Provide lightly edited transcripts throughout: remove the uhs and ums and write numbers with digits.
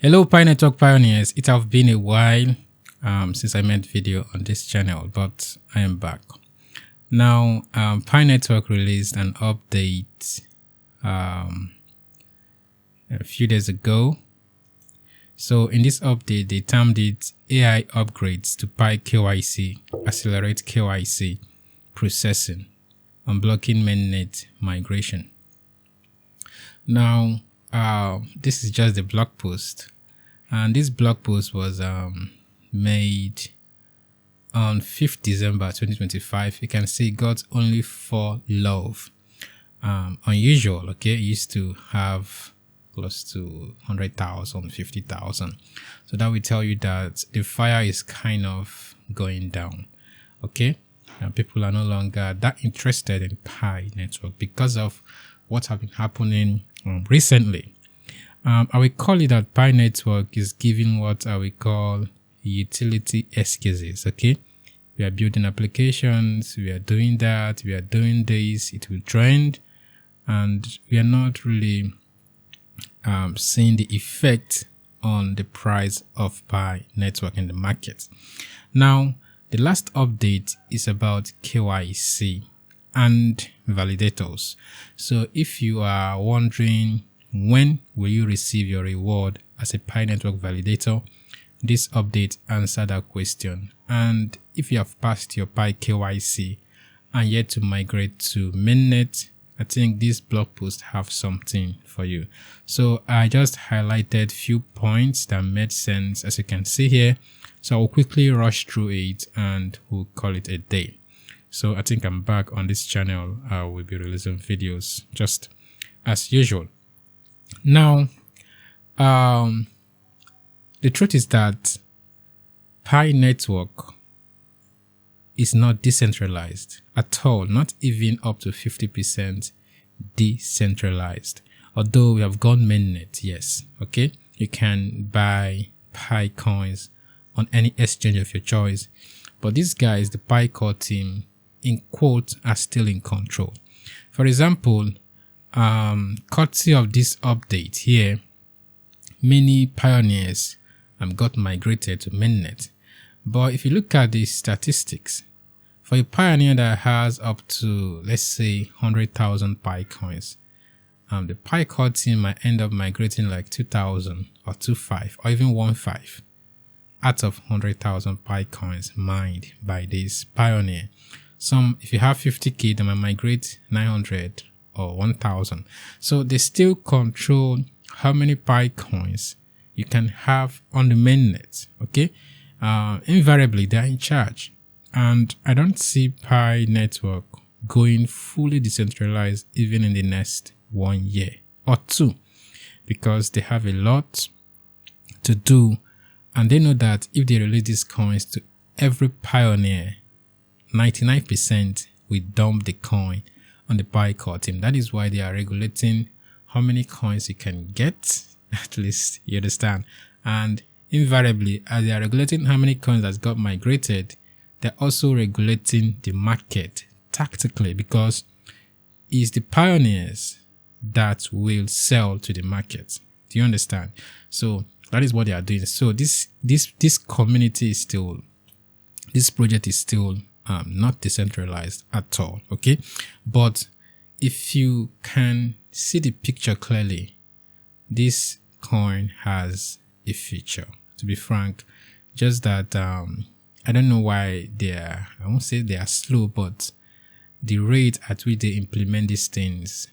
Hello Network Pioneers, it have been a while since I made video on this channel, but I am back. Now, Network released an update a few days ago. So in this update, they termed it AI upgrades to KYC, accelerate KYC processing, unblocking mainnet migration. Now, this is just the blog post, and this blog post was made on 5th December 2025. You can see it got only 4 love. Unusual, okay? It used to have close to 100,000, 50,000. So that will tell you that the fire is kind of going down, okay? And people are no longer that interested in Pi network because of what have been happening recently. I will call it that Pi network is giving what I will call utility excuses. Okay, we are building applications, we are doing that, we are doing this, it will trend, and we are not really seeing the effect on the price of Pi network in the market. Now, the last update is about KYC and validators. So if you are wondering when will you receive your reward as a Pi network validator, this update answers that question. And if you have passed your Pi KYC and yet to migrate to Mainnet, I think this blog post have something for you. So I just highlighted few points that made sense, as you can see here. So I'll quickly rush through it and we'll call it a day. So I think I'm back on this channel. I will be releasing videos just as usual. Now, the truth is that Pi network is not decentralized at all, not even up to 50% decentralized. Although we have gone mainnet, yes, okay, you can buy Pi coins on any exchange of your choice, but these guys, the Pi core team, in quote, are still in control. For example, courtesy of this update here, many pioneers got migrated to Mainnet. But if you look at the statistics, for a pioneer that has up to, let's say, 100,000 Pi coins, the Pi core team might end up migrating like 2,000 or 2.5 or even 1.5 out of 100,000 Pi coins mined by this pioneer. If you have 50k, they might migrate 900 or 1,000. So they still control how many Pi coins you can have on the mainnet. Okay, invariably they are in charge, and I don't see Pi network going fully decentralized even in the next 1 year or 2, because they have a lot to do, and they know that if they release these coins to every pioneer, 99% will dump the coin on the Pi core team. That is why they are regulating how many coins you can get, at least, you understand. And invariably, as they are regulating how many coins that got migrated, they're also regulating the market tactically, because it's the pioneers that will sell to the market. Do you understand? So that is what they are doing. So this community is still, this project is still not decentralized at all, okay? But if you can see the picture clearly, this coin has a feature, to be frank, just that I don't know why I won't say they are slow, but the rate at which they implement these things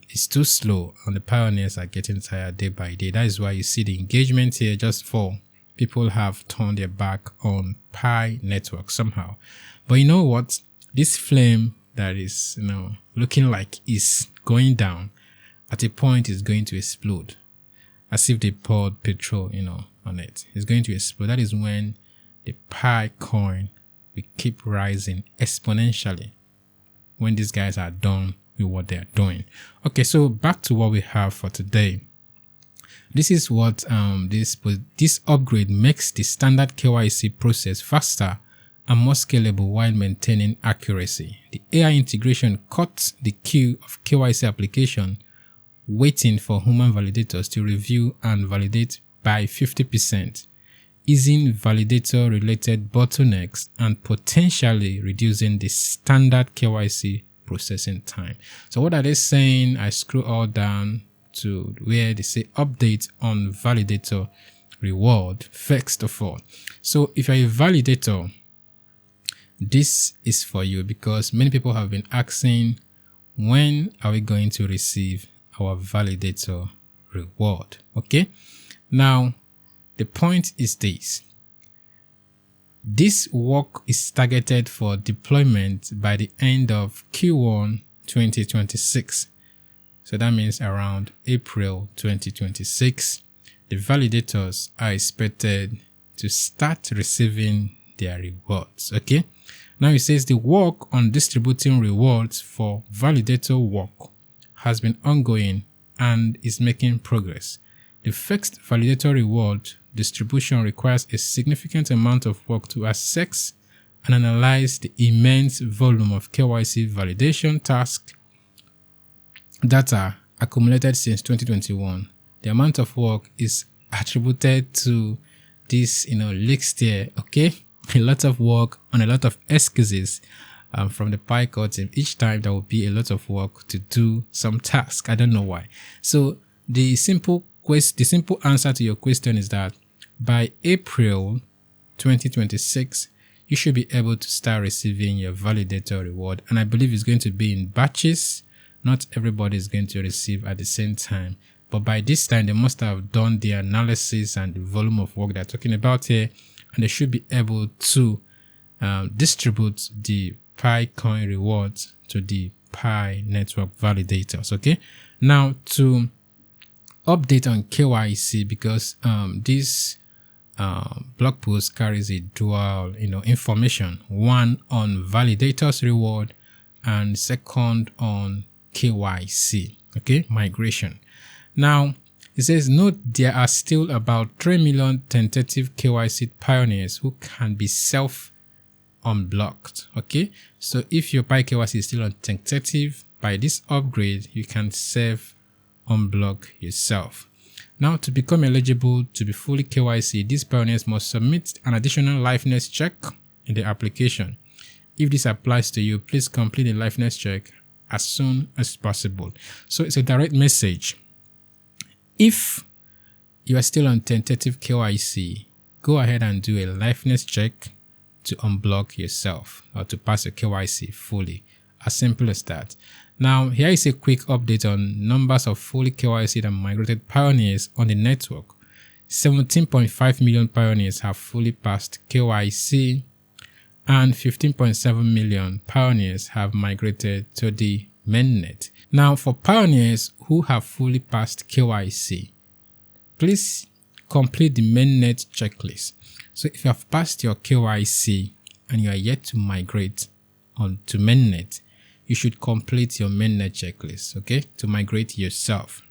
is too slow, and the pioneers are getting tired day by day. That is why you see the engagement here just for people have turned their back on Pi network somehow. But you know what? This flame that is, looking like is going down, at a point is going to explode, as if they poured petrol, on it. It's going to explode. That is when the Pi coin will keep rising exponentially when these guys are done with what they are doing. Okay, so back to what we have for today. This is what this upgrade makes the standard KYC process faster and more scalable while maintaining accuracy. The AI integration cuts the queue of KYC application waiting for human validators to review and validate by 50%, easing validator-related bottlenecks and potentially reducing the standard KYC processing time. So what are they saying? I scroll all down to where they say update on validator reward. First of all, so if you're a validator, this is for you, because many people have been asking, when are we going to receive our validator reward? Okay, now the point is this: this work is targeted for deployment by the end of Q1 2026. So that means around April 2026, the validators are expected to start receiving their rewards. Okay, now it says the work on distributing rewards for validator work has been ongoing and is making progress. The fixed validator reward distribution requires a significant amount of work to assess and analyze the immense volume of KYC validation tasks data accumulated since 2021. The amount of work is attributed to this, leaks there. Okay, a lot of work on a lot of excuses from the PyCore team. Each time there will be a lot of work to do some task. I don't know why. So the simple answer to your question is that by April 2026, you should be able to start receiving your validator reward. And I believe it's going to be in batches. Not everybody is going to receive at the same time. But by this time, they must have done the analysis and the volume of work they're talking about here. And they should be able to distribute the PyCoin rewards to the Pi network validators. Okay. Now to update on KYC, because this blog post carries a dual, information. One on validators reward and second on KYC. Okay, migration. Now it says, note there are still about 3 million tentative KYC'd pioneers who can be self-unblocked. Okay, so if your Pi KYC is still on tentative, by this upgrade, you can self-unblock yourself. Now, to become eligible to be fully KYC, these pioneers must submit an additional liveness check in the application. If this applies to you, please complete the liveness check as soon as possible. So it's a direct message. If you are still on tentative KYC, go ahead and do a liveness check to unblock yourself or to pass your KYC fully. As simple as that. Now, here is a quick update on numbers of fully KYC'd and migrated pioneers on the network. 17.5 million pioneers have fully passed KYC, and 15.7 million pioneers have migrated to the Mainnet. Now, for pioneers who have fully passed KYC, please complete the Mainnet checklist. So if you have passed your KYC and you are yet to migrate onto Mainnet, you should complete your Mainnet checklist, okay, to migrate yourself.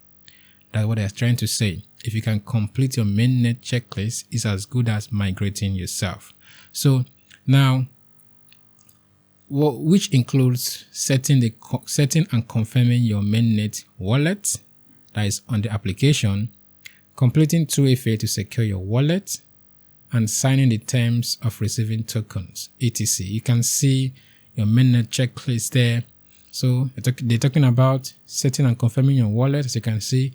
That's what they're trying to say. If you can complete your Mainnet checklist, it's as good as migrating yourself. So now, which includes setting and confirming your Mainnet wallet that is on the application, completing 2FA to secure your wallet, and signing the terms of receiving tokens, etc. You can see your Mainnet checklist there. So they're talking about setting and confirming your wallet. As you can see,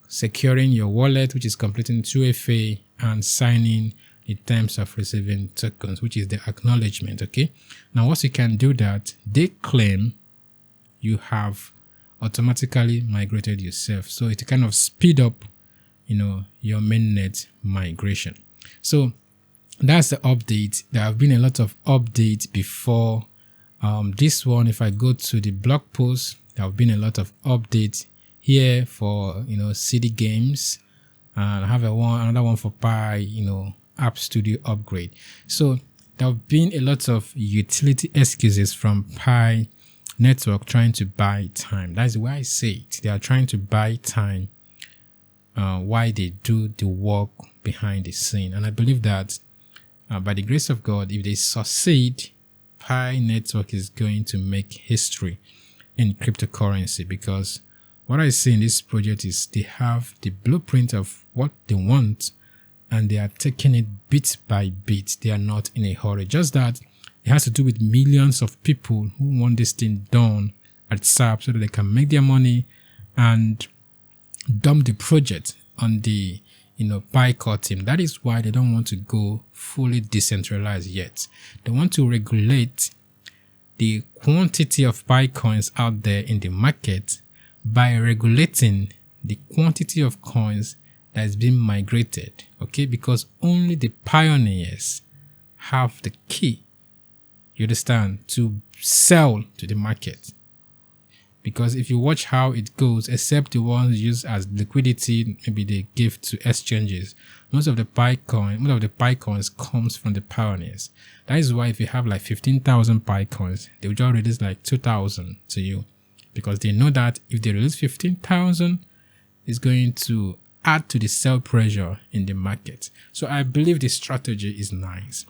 securing your wallet, which is completing 2FA, and signing the terms of receiving tokens, which is the acknowledgement. Okay. Now, once you can do that, they claim you have automatically migrated yourself. So it kind of speed up, your Mainnet migration. So that's the update. There have been a lot of updates before this one. If I go to the blog post, there have been a lot of updates here for CD games, and I have another one for Pi App Studio upgrade. So there have been a lot of utility excuses from Pi network trying to buy time. That's why I say it. They are trying to buy time while they do the work behind the scene. And I believe that by the grace of God, if they succeed, Pi network is going to make history in cryptocurrency, because what I see in this project is they have the blueprint of what they want, and they are taking it bit by bit. They are not in a hurry. Just that it has to do with millions of people who want this thing done at SAP so that they can make their money and dump the project on the PyCore team. That is why they don't want to go fully decentralized yet. They want to regulate the quantity of PyCoins out there in the market by regulating the quantity of coins that is being migrated. Okay, because only the pioneers have the key, you understand, to sell to the market. Because if you watch how it goes, except the ones used as liquidity, maybe they give to exchanges, most of the PyCoins comes from the pioneers. That is why if you have like 15,000 PyCoins, they will just release like 2,000 to you, because they know that if they release 15,000, it's going to add to the sell pressure in the market. So I believe this strategy is nice.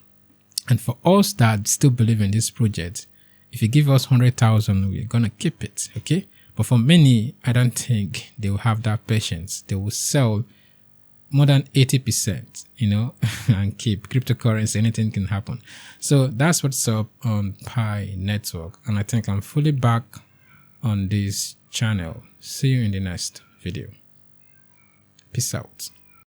And for us that still believe in this project, if you give us 100,000, we're going to keep it, okay? But for many, I don't think they will have that patience. They will sell more than 80%, and keep cryptocurrency. Anything can happen. So that's what's up on Pi Network. And I think I'm fully back on this channel. See you in the next video. Peace out.